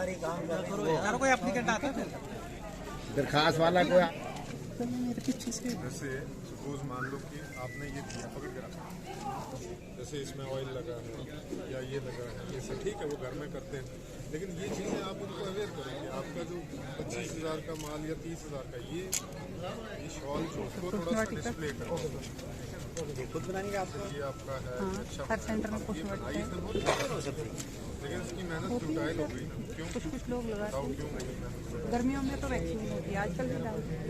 सरकारी काम कर रहे हैं, कोई एप्लीकेंट आता है दरखास्त वाला कोई। जैसे सपोज मान लो कि आपने ये दिया पकड़ के रखा, जैसे इसमें ऑयल लगा है या ये लगा है, ये सब ठीक है, वो घर में करते हैं, लेकिन ये चीज़ें आप उनको अवेयर करेंगे। आपका जो 25,000 का माल या 30,000 का ये शॉल जो उसको थोड़ा सा डिस्प्ले करें, खुद बनाने का आपको ये आपका है अच्छा, हर सेंटर में कुछ लेकिन इसकी मेहनत जुटाइल हो गई ना। क्यों कुछ लोग लगाते हैं। क्यों नहीं मेहनत? गर्मियों में तो वैक्सीन होती है, आजकल भी डालते हैं।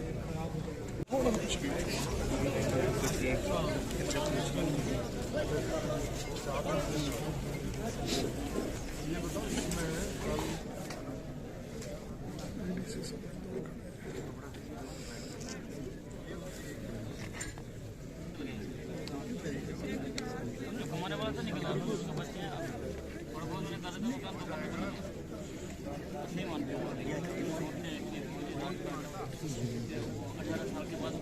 ये बताओ इसमें हमारे पास से निकला उसके बच्चे और बहुत नहीं कर रहे थे, वो काम नहीं मानते 18 साल के बाद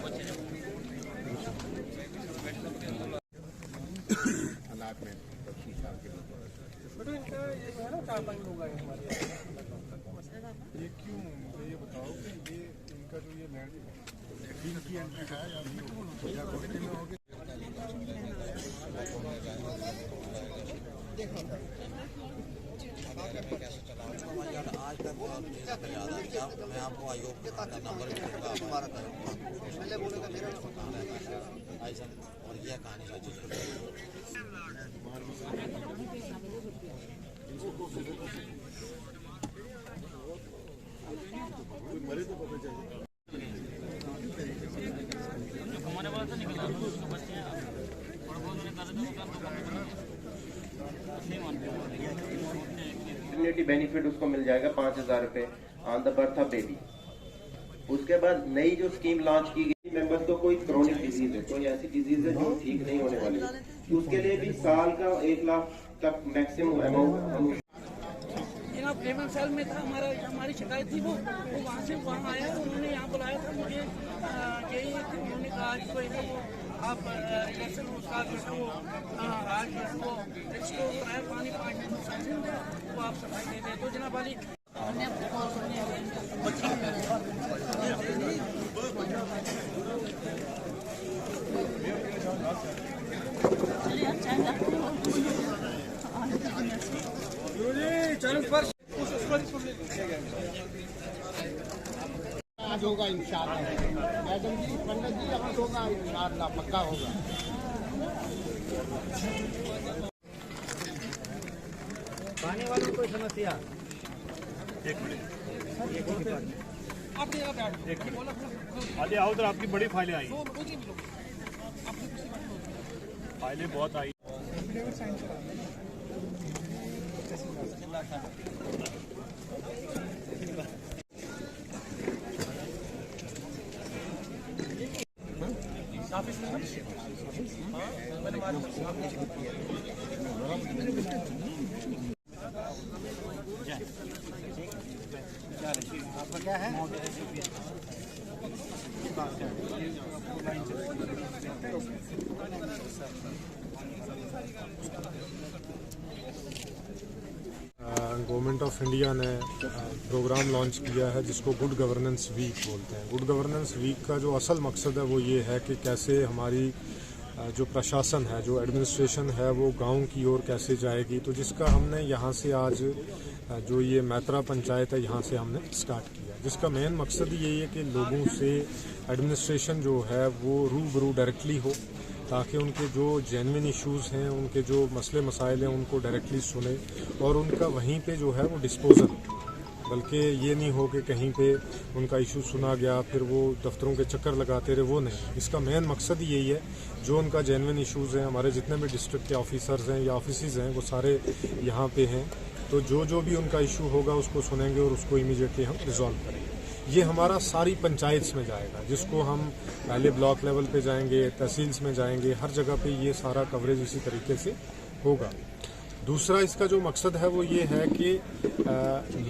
बच्चे हालात में 25 साल के ये क्यों, ये बताओ कि ये इनका जो ये लैंड की एंट्री है या क्वालिटी में होगी। आज तक मैं आपको आयोग का नंबर पहले बोलेगा मेरा ऐसा, और यह कहानी सच मरे तो पता चाहिए। हमारे पास से निकला उसके बच्चे और बहुत नहीं कर रहे थे, वो काम नहीं मानते। बेनिफिट उसको मिल जाएगा 5,000 रुपए on the birth of baby. उसके बाद नई जो स्कीम लॉन्च की गई, मेंबर्स को कोई क्रोनिक डिजीज है, कोई ऐसी डिजीज है जो ठीक नहीं होने वाली, उसके लिए भी साल का 1 लाख तक मैक्सिमम अमाउंट। पेमेंट सेल में था, हमारी शिकायत थी, वो वहाँ से वहाँ आया, उन्होंने यहाँ बुलाया था मुझे, यही उन्होंने कहा कि कोई ना वो आप इलेक्शन उसका जो है वो आज वो इसको कराया, पानी 5 मिनट वो आप सफाई दे दें। तो जनाब वाली आज होगा इंशाल्लाह। मैडम जी, पंडित जी, आज होगा इंशाल्लाह, पक्का होगा। पानी वालों कोई समस्या? एक मिनट आगे आओ तो आपकी बड़ी फाइलें आई, फाइलें बहुत आई। आपका क्या है? गवर्नमेंट ऑफ इंडिया ने प्रोग्राम लॉन्च किया है जिसको गुड गवर्नेंस वीक बोलते हैं। गुड गवर्नेंस वीक का जो असल मकसद है वो ये है कि कैसे हमारी जो प्रशासन है, जो एडमिनिस्ट्रेशन है, वो गांव की ओर कैसे जाएगी। तो जिसका हमने यहाँ से आज जो ये मैत्रा पंचायत है, यहाँ से हमने स्टार्ट किया, जिसका मेन मकसद यही है कि लोगों से एडमिनिस्ट्रेशन जो है वो रूबरू डायरेक्टली हो, ताकि उनके जो जेन्युइन इश्यूज़ हैं, उनके जो मसले मसाइल हैं, उनको डायरेक्टली सुने और उनका वहीं पे जो है वो डिस्पोजल, बल्कि ये नहीं हो कि कहीं पे उनका इशू सुना गया फिर वो दफ्तरों के चक्कर लगाते रहे, वो नहीं। इसका मेन मकसद यही है, जो उनका जेन्युइन इश्यूज़ हैं, हमारे जितने भी डिस्ट्रिक्ट के ऑफिसर्स हैं या ऑफिसेज हैं वो सारे यहाँ पे हैं, तो जो भी उनका इशू होगा उसको सुनेंगे और उसको इमीडिएटली हम रिजॉल्व करेंगे। ये हमारा सारी पंचायत में जाएगा, जिसको हम पहले ब्लॉक लेवल पे जाएंगे, तहसील्स में जाएंगे, हर जगह पे ये सारा कवरेज इसी तरीके से होगा। दूसरा इसका जो मकसद है वो ये है कि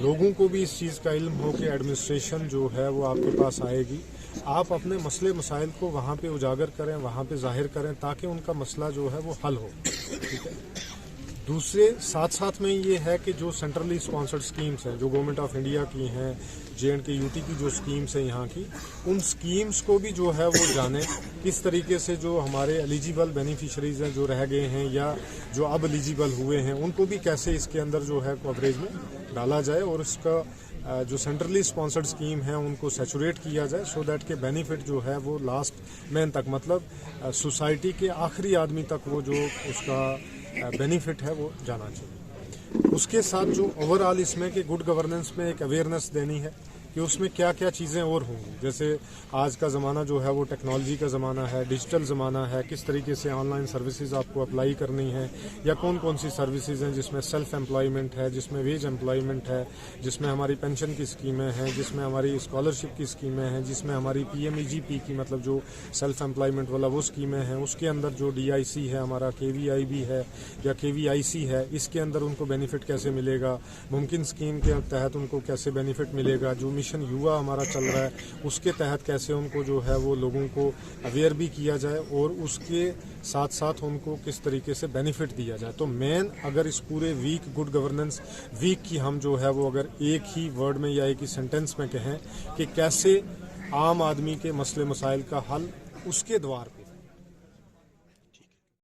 लोगों को भी इस चीज़ का इल्म हो कि एडमिनिस्ट्रेशन जो है वो आपके पास आएगी, आप अपने मसले मसाइल को वहाँ पे उजागर करें, वहाँ पे जाहिर करें, ताकि उनका मसला जो है वो हल हो। ठीक है। दूसरे साथ साथ में ये है कि जो सेंट्रली स्पॉन्सर्ड स्कीम्स हैं, जो गवर्नमेंट ऑफ इंडिया की हैं, JNK UT की जो स्कीम्स हैं यहाँ की, उन स्कीम्स को भी जो है वो जाने, किस तरीके से जो हमारे एलिजिबल बेनिफिशरीज हैं जो रह गए हैं या जो अब एलिजिबल हुए हैं, उनको भी कैसे इसके अंदर जो है कवरेज में डाला जाए और इसका जो सेंट्रली स्पॉन्सर्ड स्कीम है उनको सैचुरेट किया जाए, सो दैट के बेनिफिट जो है वो लास्ट मैन तक, मतलब सोसाइटी के आखिरी आदमी तक वो जो उसका बेनिफिट है वो जाना चाहिए। उसके साथ जो ओवरऑल इसमें कि गुड गवर्नेंस में एक अवेयरनेस देनी है कि उसमें क्या क्या चीज़ें और होंगी। जैसे आज का ज़माना जो है वो टेक्नोलॉजी का ज़माना है, डिजिटल ज़माना है, किस तरीके से ऑनलाइन सर्विसेज आपको अप्लाई करनी है, या कौन कौन सी सर्विसेज हैं जिसमें सेल्फ एम्प्लॉयमेंट है, जिसमें वेज एम्प्लॉयमेंट है, जिसमें हमारी पेंशन की स्कीमें हैं, जिसमें हमारी स्कॉलरशिप की स्कीमें हैं, जिसमें हमारी PMEGP की मतलब जो सेल्फ एम्प्लॉयमेंट वाला वो स्कीमें हैं, उसके अंदर जो DIC है, हमारा KVIB है या KVIC है, इसके अंदर उनको बेनिफिट कैसे मिलेगा, मुमकिन स्कीम के तहत उनको कैसे बेनिफिट मिलेगा, जो मिशन युवा हमारा चल रहा है उसके तहत कैसे उनको जो है वो लोगों को अवेयर भी किया जाए और उसके साथ साथ उनको किस तरीके से बेनिफिट दिया जाए। तो मेन अगर इस पूरे वीक, गुड गवर्नेंस वीक की हम जो है वो अगर एक ही वर्ड में या एक ही सेंटेंस में कहें कि कैसे आम आदमी के मसले मसाइल का हल उसके द्वार पे